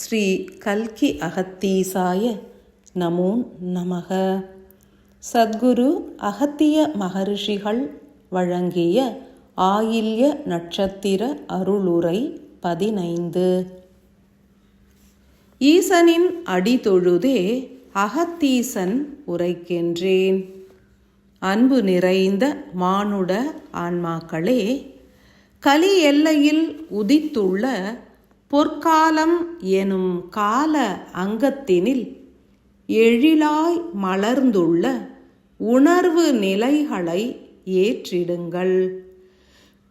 ஸ்ரீ கல்கி அகத்தீசாய நமோ நமக. சத்குரு அகத்திய மகரிஷிகள் வழங்கிய ஆயில்ய நட்சத்திர அருளுரை 15. ஈசனின் அடிதொழுதே அகத்தீசன் உரைக்கின்றேன். அன்பு நிறைந்த மானுட ஆன்மாக்களே, கலி எல்லையில் உதித்துள்ள பொற்காலம் எனும் கால அங்கத்தினில் எழிலாய் மலர்ந்துள்ள உணர்வு நிலைகளை ஏற்றிடுங்கள்.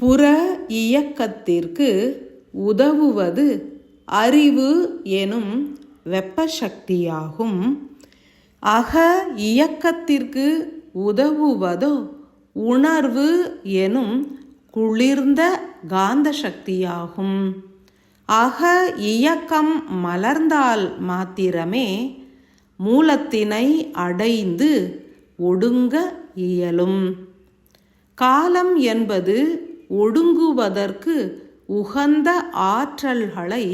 புற இயக்கத்திற்கு உதவுவது அறிவு எனும் வெப்பசக்தியாகும். அக இயக்கத்திற்கு உதவுவதோ உணர்வு எனும் குளிர்ந்த காந்த சக்தியாகும். அக இயக்கம் மலர்ந்தால் மாத்திரமே மூலத்தினை அடைந்து ஒடுங்க இயலும். காலம் என்பது ஒடுங்குவதற்கு உகந்த ஆற்றல்களை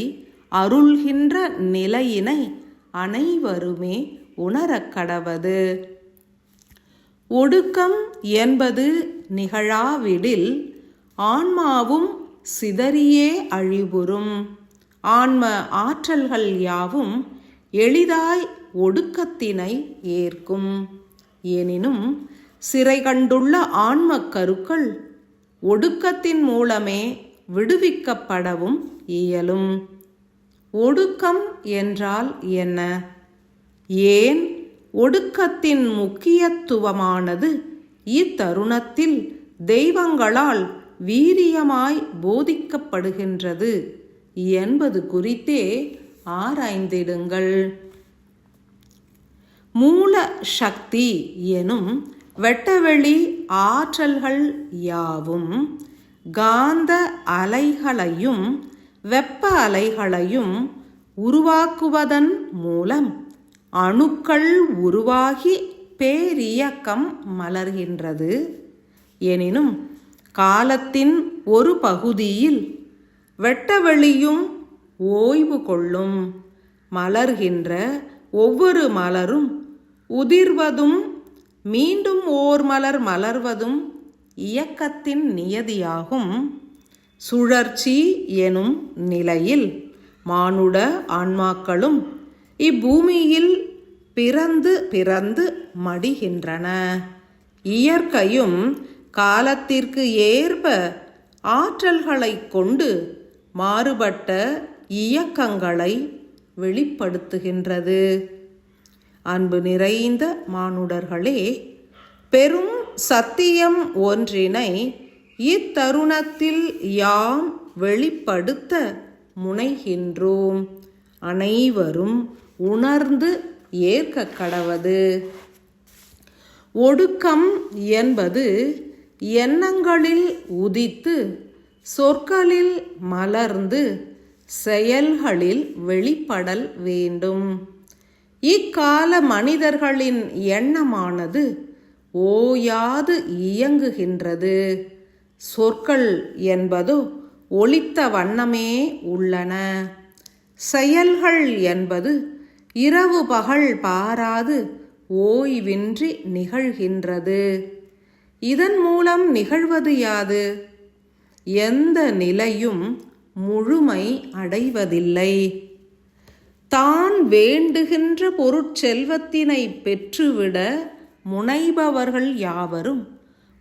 அருள்கின்ற நிலையினை அனைவருமே உணரக்கடவது. ஒடுக்கம் என்பது நிகழாவிடில் ஆன்மாவும் சிதறியே அழிவுறும். ஆன்ம ஆற்றல்கள் யாவும் எளிதாய் ஒடுக்கத்தினை ஏற்கும். எனினும் சிறை கண்டுள்ள ஆன்ம கருக்கள் ஒடுக்கத்தின் மூலமே விடுவிக்கப்படவும் இயலும். ஒடுக்கம் என்றால் என்ன? ஏன் ஒடுக்கத்தின் முக்கியத்துவமானது இத்தருணத்தில் தெய்வங்களால் வீரியமாய் போதிக்கப்படுகின்றது என்பது குறித்தே ஆராய்ந்திடுங்கள். மூல சக்தி எனும் வெட்டவெளி ஆற்றல்கள் யாவும் காந்த அலைகளையும் வெப்ப அலைகளையும் உருவாக்குவதன் மூலம் அணுக்கள் உருவாகி பேரியக்கம் மலர்கின்றது. எனினும் காலத்தின் ஒரு பகுதியில் வெட்டவெளியும் ஓய்வு கொள்ளும். மலர்கின்ற ஒவ்வொரு மலரும் உதிர்வதும் மீண்டும் ஓர் மலர் மலர்வதும் இயக்கத்தின் நியதியாகும். சுழற்சி எனும் நிலையில் மானுட ஆன்மாக்களும் இப்பூமியில் பிறந்து பிறந்து மடிகின்றன. இயற்கையும் காலத்திற்கு ஏற்ப ஆற்றல்களை கொண்டு மாறுபட்ட இயக்கங்களை வெளிப்படுத்துகின்றது. அன்பு நிறைந்த மானுடர்களே, பெரும் சத்தியம் ஒன்றினை இத்தருணத்தில் யாம் வெளிப்படுத்த முனைகின்றோம். அனைவரும் உணர்ந்து ஏற்க கடவது. ஒடுக்கம் என்பது எண்ணங்களில் உதித்து சொற்களில் மலர்ந்து செயல்களில் வெளிப்படல் வேண்டும். இக்கால மனிதர்களின் எண்ணமானது ஓயாது இயங்குகின்றது. சொற்கள் என்பதோ ஒலித்த வண்ணமே உள்ளன. செயல்கள் என்பது இரவு பகல் பாராது ஓய்வின்றி நிகழ்கின்றது. இதன் மூலம் நிகழ்வது யாது? எந்த நிலையும் முழுமை அடைவதில்லை. தான் வேண்டுகின்ற பொருட்செல்வத்தினை பெற்றுவிட முனைபவர்கள் யாவரும்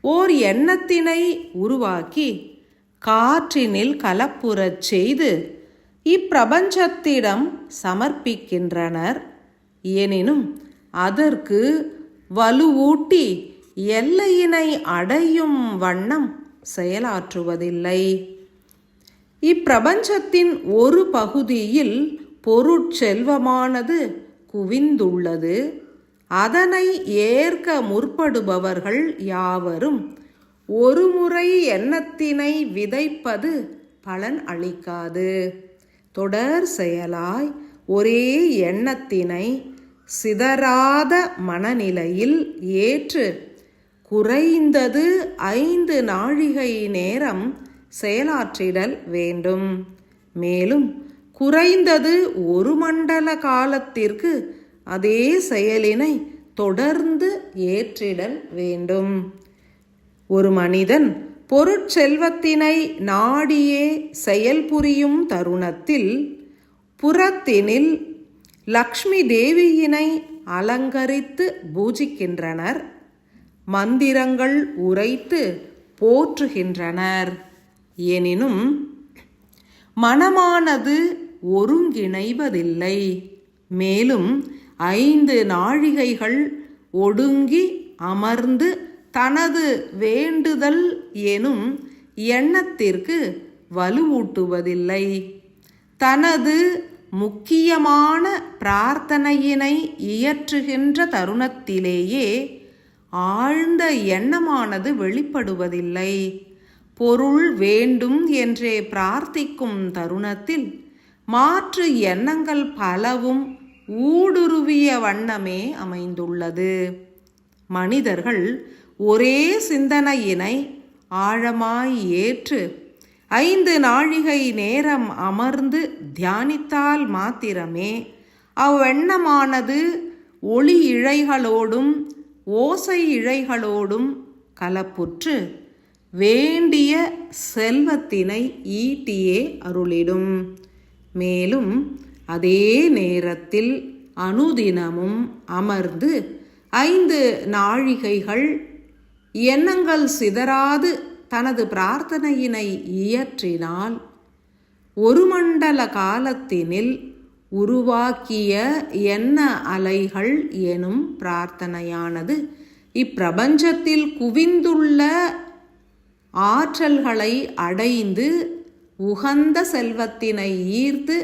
ஓர் எண்ணத்தினை உருவாக்கி காற்றினில் கலப்புறச் செய்து இப்பிரபஞ்சத்திடம் சமர்ப்பிக்கின்றனர். எனினும் அதற்கு வலுவூட்டி எல்லையினை அடையும் வண்ணம் செயலாற்றுவதில்லை. இப்பிரபஞ்சத்தின் ஒரு பகுதியில் பொருட்செல்வமானது குவிந்துள்ளது. அதனை ஏற்க முற்படுபவர்கள் யாவரும் ஒருமுறை எண்ணத்தினை விதைப்பது பலன் அளிக்காது. தொடர் செயலாய் ஒரே எண்ணத்தினை சிதறாத மனநிலையில் ஏற்று குறைந்தது 5 நாழிகை நேரம் செயலாற்றிடல் வேண்டும். மேலும் குறைந்தது ஒரு மண்டல காலத்திற்கு அதே செயலினை தொடர்ந்து ஏற்றிடல் வேண்டும். ஒரு மனிதன் பொருட்செல்வத்தினை நாடியே செயல்புரியும் தருணத்தில் புறத்தினில் லக்ஷ்மி தேவியினை அலங்கரித்து பூஜிக்கின்றனர், மந்திரங்கள் உரைத்து போற்றுகின்றனர். எனினும் மனமானது ஒருங்கிணைவதில்லை. மேலும் 5 நாழிகைகள் ஒடுங்கி அமர்ந்து தனது வேண்டுதல் எனும் எண்ணத்திற்கு வலுவூட்டுவதில்லை. தனது முக்கியமான பிரார்த்தனையினை இயற்றுகின்ற தருணத்திலேயே ஆழ்ந்த எண்ணமானது வெளிப்படுவதில்லை. பொருள் வேண்டும் என்றே பிரார்த்திக்கும் தருணத்தில் மாற்று எண்ணங்கள் பலவும் ஊடுருவிய வண்ணமே அமைந்துள்ளது. மனிதர்கள் ஒரே சிந்தனையினை ஆழமாய் ஏற்று 5 நாழிகை நேரம் அமர்ந்து தியானித்தால் மாத்திரமே அவ்வெண்ணமானது ஒளி இழைகளோடும் ஓசை இழைகளோடும் கலப்புற்று வேண்டிய செல்வத்தினை ஈட்டியே அருளிடும். மேலும் அதே நேரத்தில் அனுதினமும் அமர்ந்து 5 நாழிகைகள் எண்ணங்கள் சிதறாது தனது பிரார்த்தனையினை இயற்றினால் ஒரு மண்டல காலத்தினில் உருவாக்கிய எண்ண அலைகள் எனும் பிரார்த்தனையானது இப்பிரபஞ்சத்தில் குவிந்துள்ள ஆற்றல்களை அடைந்து உகந்த செல்வத்தினை ஈர்த்து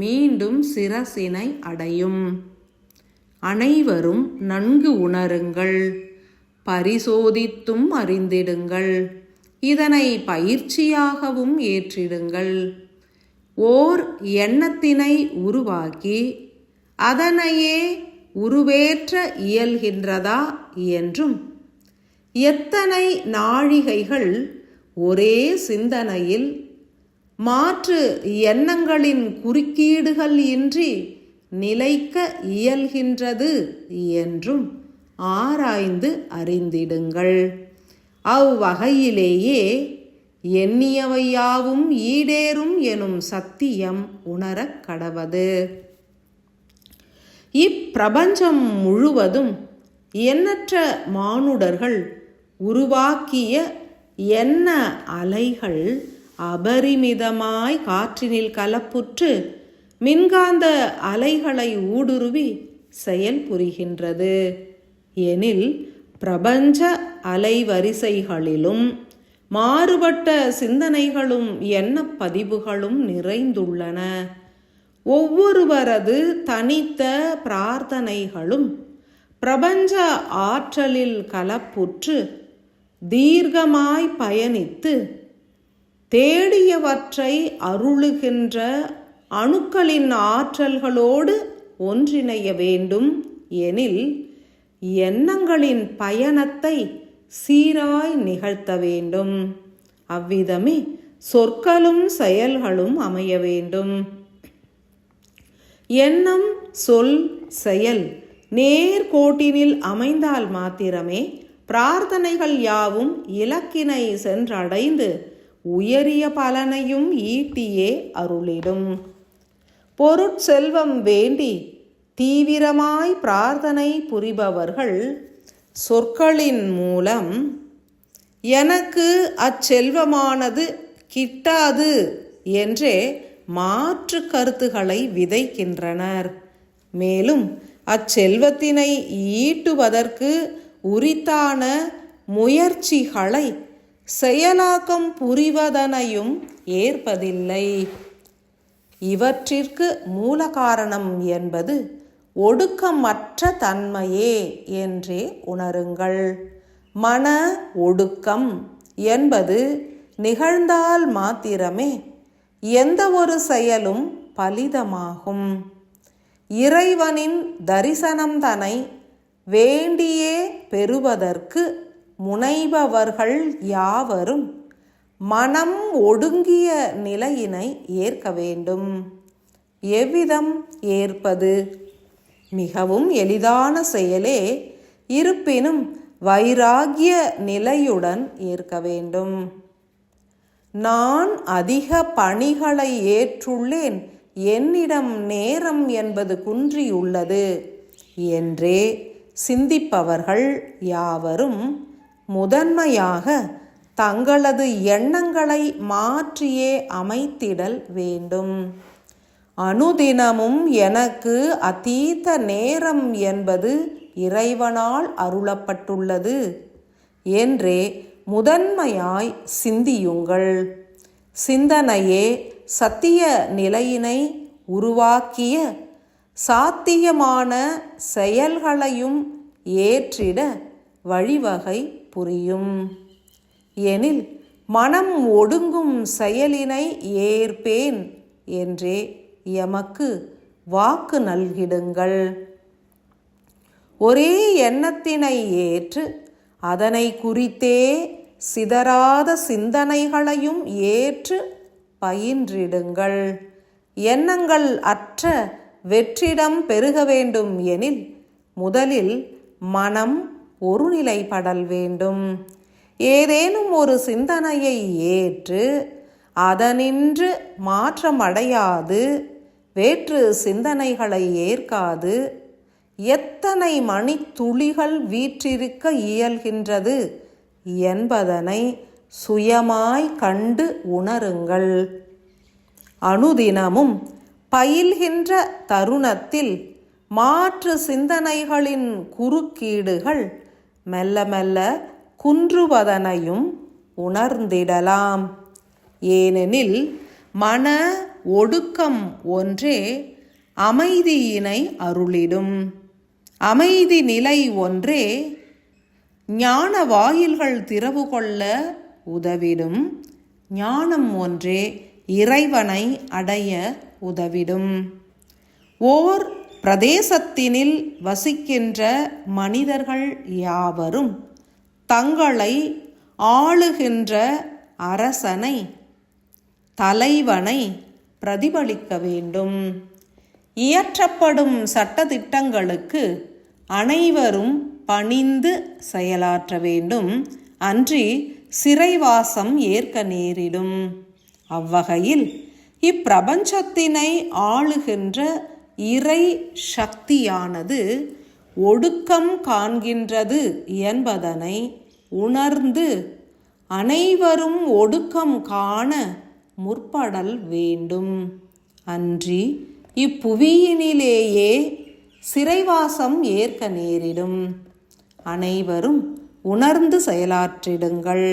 மீண்டும் சிரசினை அடையும். அனைவரும் நன்கு உணருங்கள், பரிசோதித்தும் அறிந்திடுங்கள், இதனை பயிற்சியாகவும் ஏற்றிடுங்கள். ஓர் எண்ணத்தினை உருவாக்கி அதனையே உருவேற்ற இயல்கின்றதா என்றும், எத்தனை நாழிகைகள் ஒரே சிந்தனையில் மாற்று எண்ணங்களின் குறுக்கீடுகள் இன்றி நிலைக்க இயல்கின்றது என்றும் ஆராய்ந்து அறிந்திடுங்கள். அவ்வகையிலேயே எண்ணியவையாவும் ஈடேறும் எனும் சத்தியம் உணரக் கடவது. இப்பிரபஞ்சம் முழுவதும் எண்ணற்ற மானுடர்கள் உருவாக்கிய எண்ண அலைகள் அபரிமிதமாய் காற்றினில் கலப்புற்று மின்காந்த அலைகளை ஊடுருவி செயல்புரிகின்றது. எனில் பிரபஞ்ச அலைவரிசைகளிலும் மாறுபட்ட சிந்தனைகளும் எண்ணப்பதிவுகளும் நிறைந்துள்ளன. ஒவ்வொருவரது தனித்த பிரார்த்தனைகளும் பிரபஞ்ச ஆற்றலில் கலப்புற்று தீர்க்கமாய் பயணித்து தேடியவற்றை அருளுகின்ற அணுக்களின் ஆற்றல்களோடு ஒன்றிணைய வேண்டும். எனில் எண்ணங்களின் பயணத்தை சீராய் நிகழ்த்த வேண்டும். அவ்விதமே சொற்களும் செயல்களும் அமைய வேண்டும். எண்ணம், சொல், செயல் நேர்கோட்டினில் அமைந்தால் மாத்திரமே பிரார்த்தனைகள் யாவும் இலக்கினை சென்றடைந்து உயரிய பலனையும் ஈட்டியே அருளிடும். பொருட்செல்வம் வேண்டி தீவிரமாய் பிரார்த்தனை புரிபவர்கள் சொற்களின் மூலம் எனக்கு அச்செல்வமானது கிட்டாது என்றே மாற்று கருத்துக்களை விதைக்கின்றனர். மேலும் அச்செல்வத்தினை ஈட்டுவதற்கு உரித்தான முயற்சிகளை செயலாக்கம் புரிவதனையும் ஏற்பதில்லை. இவற்றிற்கு மூல காரணம் என்பது ஒடுக்கமற்ற தன்மையே என்றே உணருங்கள். மன ஒடுக்கம் என்பது நிகழ்ந்தால் மாத்திரமே எந்த ஒரு செயலும் பலிதமாகும். இறைவனின் தரிசனம் தன்னை வேண்டியே பெறுவதற்கு முனைபவர்கள் யாவரும் மனம் ஒடுங்கிய நிலையினை ஏற்க வேண்டும். எவ்விதம் ஏற்பது? மிகவும் எளிதான செயலே, இருப்பினும் வைராகிய நிலையுடன் ஏற்க வேண்டும். நான் அதிக பணிகளை ஏற்றுள்ளேன், என்னிடம் நேரம் என்பது குன்றியுள்ளது என்றே சிந்திப்பவர்கள் யாவரும் முதன்மையாக தங்களது எண்ணங்களை மாற்றியே அமைத்திடல் வேண்டும். அனுதினமும் எனக்கு அதீத நேரம் என்பது இறைவனால் அருளப்பட்டுள்ளது என்றே முதன்மையாய் சிந்தியுங்கள். சிந்தனையே சத்திய நிலையினை உருவாக்கிய சாத்தியமான செயல்களையும் ஏற்றிட வழிவகை புரியும். எனில் மனம் ஒடுங்கும் செயலினை ஏற்பேன் என்றே எமக்கு வாக்கு நல்கிடுங்கள். ஒரே எண்ணத்தினை ஏற்று அதனை குறித்தே சிதறாத சிந்தனைகளையும் ஏற்று பயின்றிடுங்கள். எண்ணங்கள் அற்ற வெற்றிடம் பெருக வேண்டும் எனில் முதலில் மனம் ஒருநிலைப்படல் வேண்டும். ஏதேனும் ஒரு சிந்தனையை ஏற்று அதனின்று மாற்றமடையாது வேற்று சிந்தனைகளை ஏற்காது எத்தனை மணித்துளிகள் வீற்றிருக்க இயல்கின்றது என்பதனை சுயமாய் கண்டு உணருங்கள். அனுதினமும் பயில்கின்ற தருணத்தில் மாற்று சிந்தனைகளின் குறுக்கீடுகள் மெல்ல மெல்ல குன்றுவதனையும் உணர்ந்திடலாம். ஏனெனில் மன ஒடுக்கம் ஒன்றே அமைதியினை அருளிடும். அமைதி நிலை ஒன்றே ஞான வாயில்கள் திறவு கொள்ள உதவிடும். ஞானம் ஒன்றே இறைவனை அடைய உதவிடும். ஓர் பிரதேசத்தினில் வசிக்கின்ற மனிதர்கள் யாவரும் தங்களை ஆளுகின்ற அரசனை, தலைவனை பிரதிபலிக்க வேண்டும். இயற்றப்படும் சட்டதிட்டங்களுக்கு அனைவரும் பணிந்து செயலாற்ற வேண்டும். அன்றி சிறைவாசம் ஏற்க நேரிடும். அவ்வகையில் இப்பிரபஞ்சத்தினை ஆளுகின்ற இறை சக்தியானது ஒடுக்கம் காண்கின்றது என்பதனை உணர்ந்து அனைவரும் ஒடுக்கம் காண முற்படல் வேண்டும். அன்றி இப்புவியினிலேயே சிறைவாசம் ஏற்க நேரிடும். அனைவரும் உணர்ந்து செயலாற்றிடுங்கள்.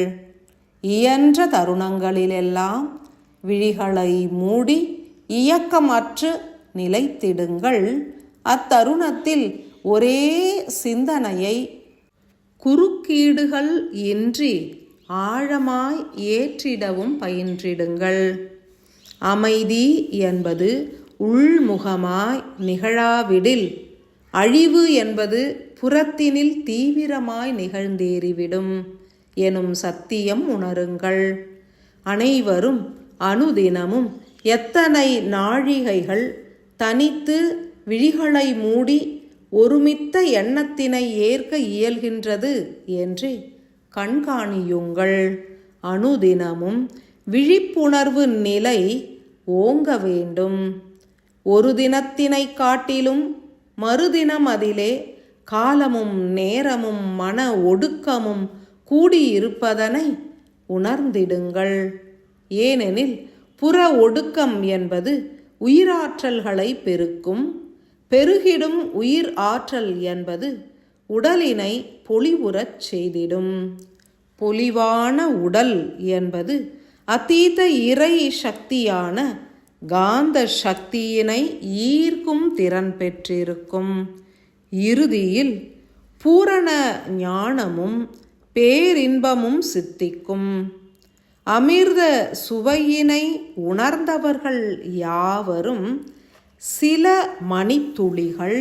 இயன்ற தருணங்களிலெல்லாம் விழிகளை மூடி இயக்கமற்று நிலைத்திடுங்கள். அத்தருணத்தில் ஒரே சிந்தனையை குறுக்கீடுகள் இன்றி ஆழமாய் ஏற்றிடவும் பயின்றிடுங்கள். அமைதி என்பது உள்முகமாய் நிகழாவிடில் அழிவு என்பது புறத்தினில் தீவிரமாய் நிகழ்ந்தேறிவிடும் எனும் சத்தியம் உணருங்கள். அனைவரும் அனுதினமும் எத்தனை நாழிகைகள் தனித்து விழிகளை மூடி ஒருமித்த எண்ணத்தினை ஏற்க இயல்கின்றது என்று கண்காணியுங்கள். அனுதினமும் விழிப்புணர்வு நிலை ஓங்க வேண்டும். ஒரு தினத்தினை காட்டிலும் மறுதினம் அதிலே காலமும் நேரமும் மன ஒடுக்கமும் கூடியிருப்பதனை உணர்ந்திடுங்கள். ஏனெனில் புற ஒடுக்கம் என்பது உயிராற்றல்களை பெருக்கும். பெருகிடும் உயிர் ஆற்றல் என்பது உடலினை பொலிவுறச் செய்திடும். பொலிவான உடல் என்பது அதீத இறை சக்தியான காந்த சக்தியினை ஈர்க்கும் திறன் பெற்றிருக்கும். இறுதியில் பூரண ஞானமும் பேரின்பமும் சித்திக்கும். அமிர்த சுவையினை உணர்ந்தவர்கள் யாவரும் சில மணித்துளிகள்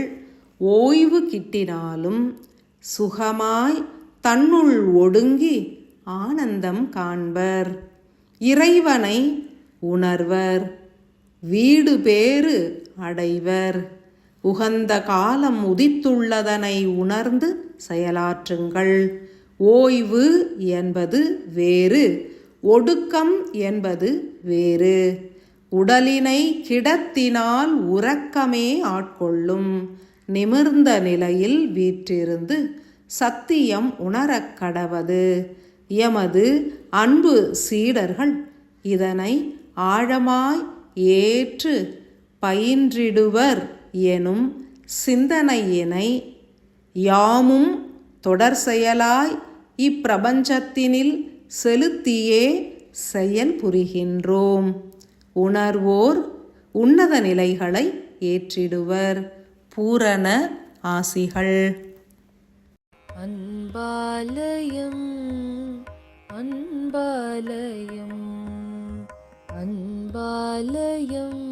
ஓய்வு கிட்டினாலும் சுகமாய் தன்னுள் ஒடுங்கி ஆனந்தம் காண்பர். இறைவனை உணர்வர். வீடு பேறு அடைவர். உகந்த காலம் உதித்துள்ளதனை உணர்ந்து செயலாற்றுங்கள். ஓய்வு என்பது வேறு, ஒடுக்கம் என்பது வேறு. உடலினை கிடத்தினால் உறக்கமே ஆட்கொள்ளும். நிமிர்ந்த நிலையில் வீற்றிருந்து சத்தியம் உணரக் கடவது. எமது அன்பு சீடர்கள் இதனை ஆழமாய் ஏற்று பயின்றிடுவர் எனும் சிந்தனையினை யாமும் தொடர் செயலாய் இப்பிரபஞ்சத்தினில் செலுத்தியே செயல் புரிகின்றோம். உணர்வோர் உன்னத நிலைகளை ஏற்றிடுவர். பூரண ஆசிகள். அன்பாலயம் அன்பாலயம் அன்பாலயம்